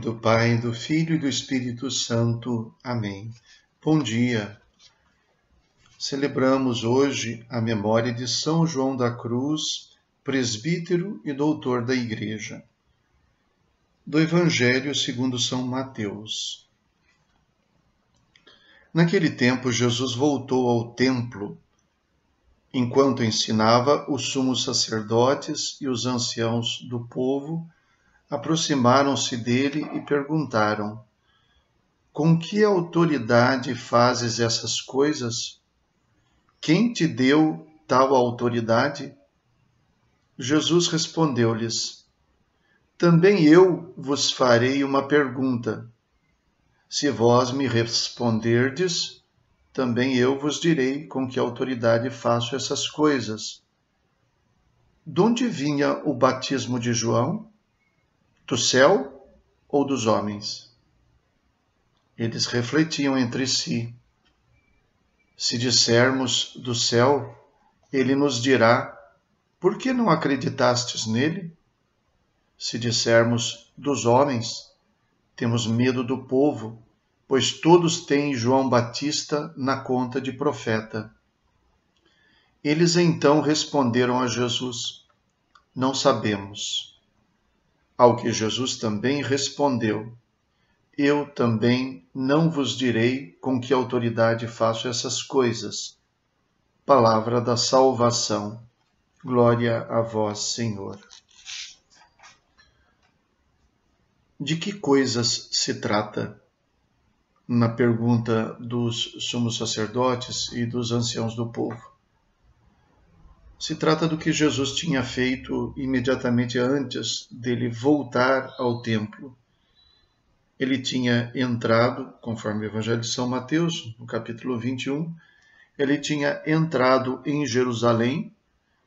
do Pai, do Filho e do Espírito Santo. Amém. Bom dia. Celebramos hoje a memória de São João da Cruz, presbítero e doutor da Igreja. Do Evangelho segundo São Mateus. Naquele tempo, Jesus voltou ao templo. Enquanto ensinava, os sumos sacerdotes e os anciãos do povo aproximaram-se dele e perguntaram: Com que autoridade fazes essas coisas? Quem te deu tal autoridade? Jesus respondeu-lhes: Também eu vos farei uma pergunta. Se vós me responderdes, também eu vos direi com que autoridade faço essas coisas. De onde vinha o batismo de João? Do céu ou dos homens? Eles refletiam entre si. Se dissermos do céu, ele nos dirá: Por que não acreditastes nele? Se dissermos dos homens, temos medo do povo, pois todos têm João Batista na conta de profeta. Eles então responderam a Jesus: Não sabemos. Ao que Jesus também respondeu: Eu também não vos direi com que autoridade faço essas coisas. Palavra da salvação. Glória a vós, Senhor. De que coisas se trata? Na pergunta dos sumos sacerdotes e dos anciãos do povo. Se trata do que Jesus tinha feito imediatamente antes dele voltar ao templo. Ele tinha entrado, conforme o Evangelho de São Mateus, no capítulo 21, ele tinha entrado em Jerusalém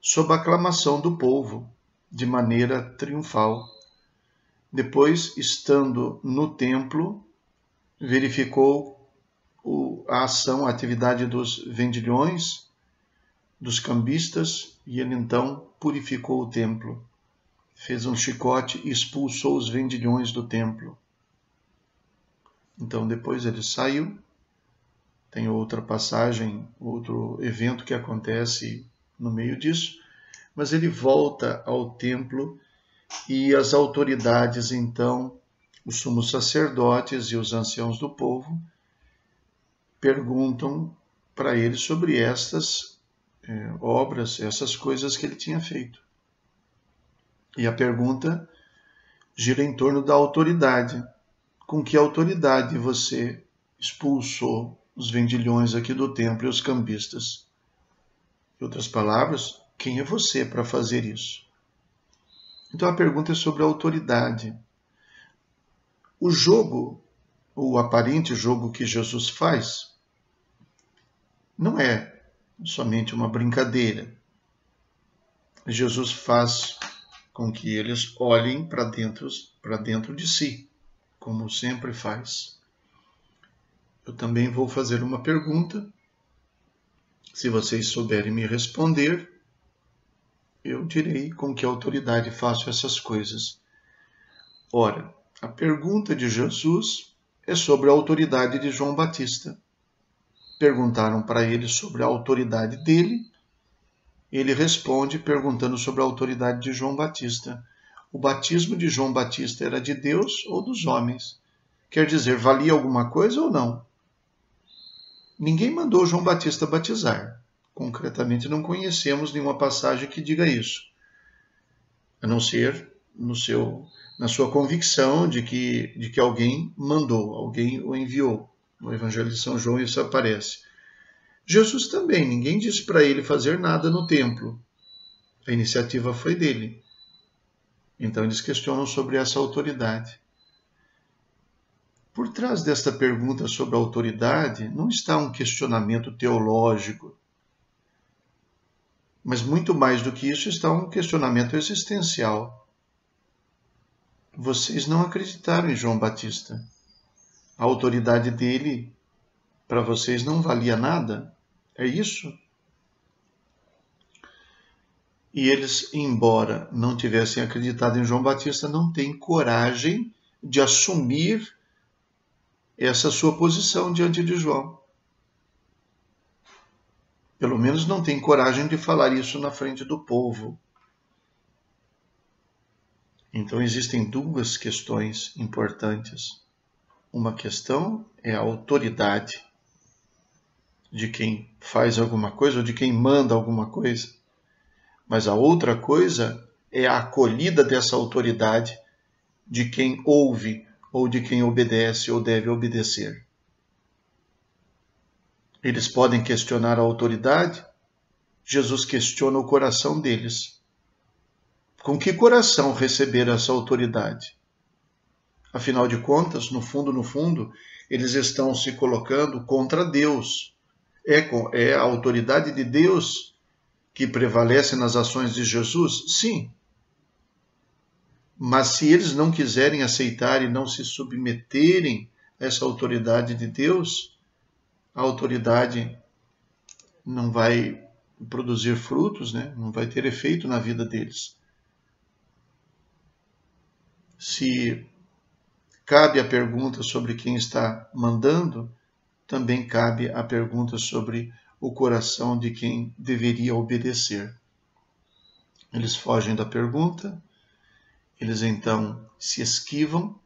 sob a aclamação do povo, de maneira triunfal. Depois, estando no templo, verificou a ação, a atividade dos vendilhões, dos cambistas, e ele então purificou o templo. Fez um chicote e expulsou os vendilhões do templo. Então depois ele saiu. Tem outra passagem, outro evento que acontece no meio disso, mas ele volta ao templo e as autoridades, então, os sumos sacerdotes e os anciãos do povo, perguntam para ele sobre estas obras, essas coisas que ele tinha feito. E a pergunta gira em torno da autoridade. Com que autoridade você expulsou os vendilhões aqui do templo e os cambistas? Em outras palavras, quem é você para fazer isso? Então a pergunta é sobre a autoridade. O jogo, o aparente jogo que Jesus faz, não é somente uma brincadeira. Jesus faz com que eles olhem para dentro de si, como sempre faz. Eu também vou fazer uma pergunta. Se vocês souberem me responder, eu direi com que autoridade faço essas coisas. Ora, a pergunta de Jesus é sobre a autoridade de João Batista. Perguntaram para ele sobre a autoridade dele. Ele responde perguntando sobre a autoridade de João Batista. O batismo de João Batista era de Deus ou dos homens? Quer dizer, valia alguma coisa ou não? Ninguém mandou João Batista batizar. Concretamente, não conhecemos nenhuma passagem que diga isso, a não ser na sua convicção de que alguém mandou, alguém o enviou. No Evangelho de São João isso aparece. Jesus também, ninguém disse para ele fazer nada no templo. A iniciativa foi dele. Então eles questionam sobre essa autoridade. Por trás desta pergunta sobre a autoridade não está um questionamento teológico, mas muito mais do que isso está um questionamento existencial. Vocês não acreditaram em João Batista. A autoridade dele para vocês não valia nada? É isso? E eles, embora não tivessem acreditado em João Batista, não têm coragem de assumir essa sua posição diante de João. Pelo menos não tem coragem de falar isso na frente do povo. Então existem duas questões importantes. Uma questão é a autoridade de quem faz alguma coisa ou de quem manda alguma coisa. Mas a outra coisa é a acolhida dessa autoridade de quem ouve ou de quem obedece ou deve obedecer. Eles podem questionar a autoridade. Jesus questiona o coração deles. Com que coração receber essa autoridade? Afinal de contas, no fundo, eles estão se colocando contra Deus. É a autoridade de Deus que prevalece nas ações de Jesus? Sim. Mas se eles não quiserem aceitar e não se submeterem a essa autoridade de Deus, a autoridade não vai produzir frutos, né? Não vai ter efeito na vida deles. Se cabe a pergunta sobre quem está mandando, também cabe a pergunta sobre o coração de quem deveria obedecer. Eles fogem da pergunta, eles então se esquivam.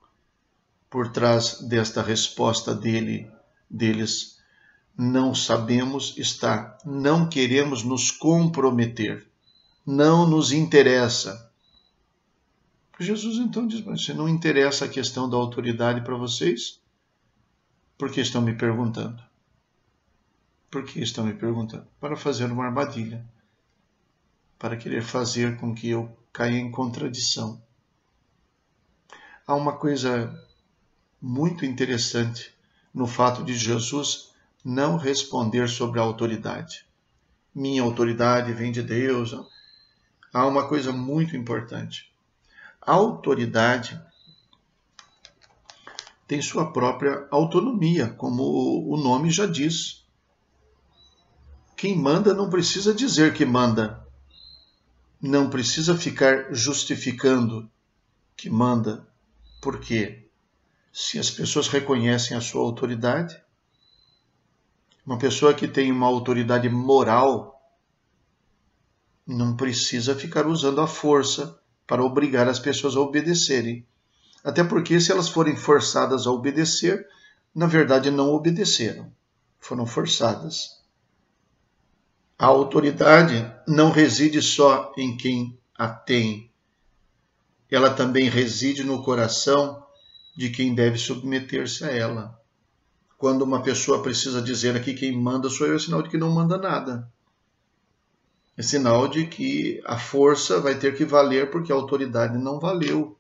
Por trás desta resposta deles, não sabemos, está, não queremos nos comprometer, não nos interessa. Jesus então diz, mas se não interessa a questão da autoridade para vocês, por que estão me perguntando? Por que estão me perguntando? Para fazer uma armadilha, para querer fazer com que eu caia em contradição. Há uma coisa muito interessante no fato de Jesus não responder sobre a autoridade. Minha autoridade vem de Deus. Há uma coisa muito importante. A autoridade tem sua própria autonomia, como o nome já diz. Quem manda não precisa dizer que manda. Não precisa ficar justificando que manda. Por quê? Se as pessoas reconhecem a sua autoridade, uma pessoa que tem uma autoridade moral não precisa ficar usando a força para obrigar as pessoas a obedecerem. Até porque, se elas forem forçadas a obedecer, na verdade não obedeceram, foram forçadas. A autoridade não reside só em quem a tem, ela também reside no coração de quem deve submeter-se a ela. Quando uma pessoa precisa dizer aqui quem manda sou eu, é sinal de que não manda nada. É sinal de que a força vai ter que valer porque a autoridade não valeu.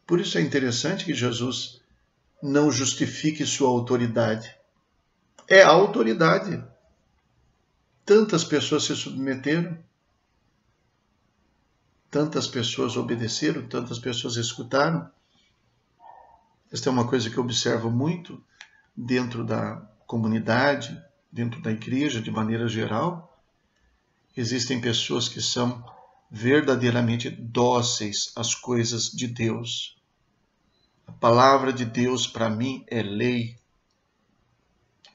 Por isso é interessante que Jesus não justifique sua autoridade. É a autoridade. Tantas pessoas se submeteram, tantas pessoas obedeceram, tantas pessoas escutaram. Esta é uma coisa que eu observo muito dentro da comunidade, dentro da igreja, de maneira geral. Existem pessoas que são verdadeiramente dóceis às coisas de Deus. A palavra de Deus para mim é lei.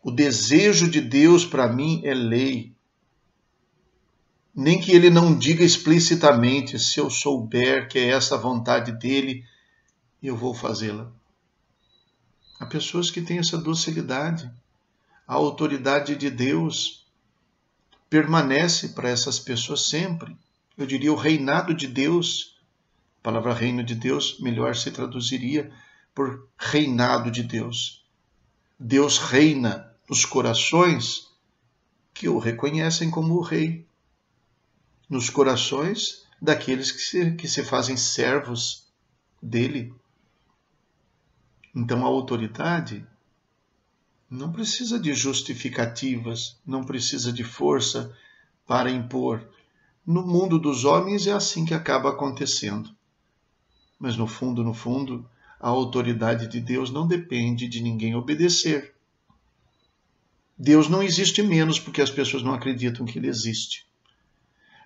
O desejo de Deus para mim é lei. Nem que ele não diga explicitamente, se eu souber que é essa a vontade dele, eu vou fazê-la. Há pessoas que têm essa docilidade. A autoridade de Deus permanece para essas pessoas sempre. Eu diria o reinado de Deus. A palavra reino de Deus melhor se traduziria por reinado de Deus. Deus reina nos corações que o reconhecem como o rei. Nos corações daqueles que se fazem servos dele. Então a autoridade não precisa de justificativas, não precisa de força para impor. No mundo dos homens é assim que acaba acontecendo. Mas no fundo, a autoridade de Deus não depende de ninguém obedecer. Deus não existe menos porque as pessoas não acreditam que ele existe.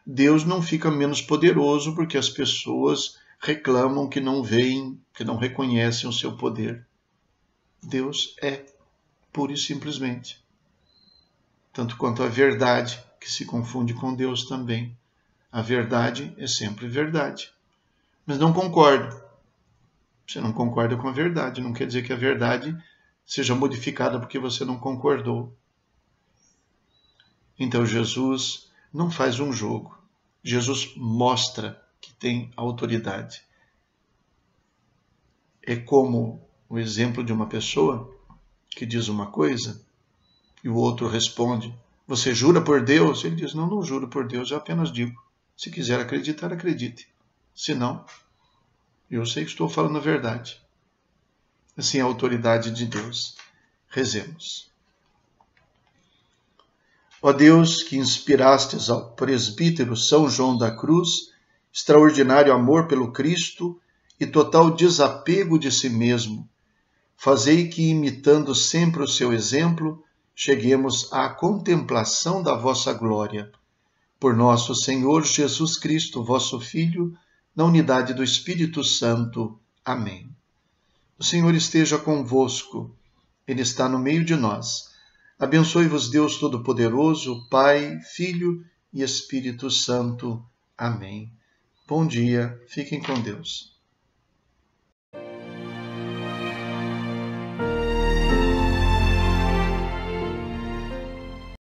Deus não fica menos poderoso porque as pessoas reclamam que não veem, que não reconhecem o seu poder. Deus é, pura e simplesmente. Tanto quanto a verdade, que se confunde com Deus também. A verdade é sempre verdade. Mas não concordo. Você não concorda com a verdade, não quer dizer que a verdade seja modificada porque você não concordou. Então Jesus não faz um jogo. Jesus mostra que tem autoridade. É como o exemplo de uma pessoa que diz uma coisa e o outro responde: você jura por Deus? Ele diz: não juro por Deus, eu apenas digo. Se quiser acreditar, acredite. Se não, eu sei que estou falando a verdade. Assim é a autoridade de Deus. Rezemos. Ó Deus, que inspirastes ao presbítero São João da Cruz extraordinário amor pelo Cristo e total desapego de si mesmo, fazei que, imitando sempre o seu exemplo, cheguemos à contemplação da vossa glória. Por nosso Senhor Jesus Cristo, vosso Filho, na unidade do Espírito Santo. Amém. O Senhor esteja convosco. Ele está no meio de nós. Abençoe-vos Deus Todo-Poderoso, Pai, Filho e Espírito Santo. Amém. Bom dia, fiquem com Deus.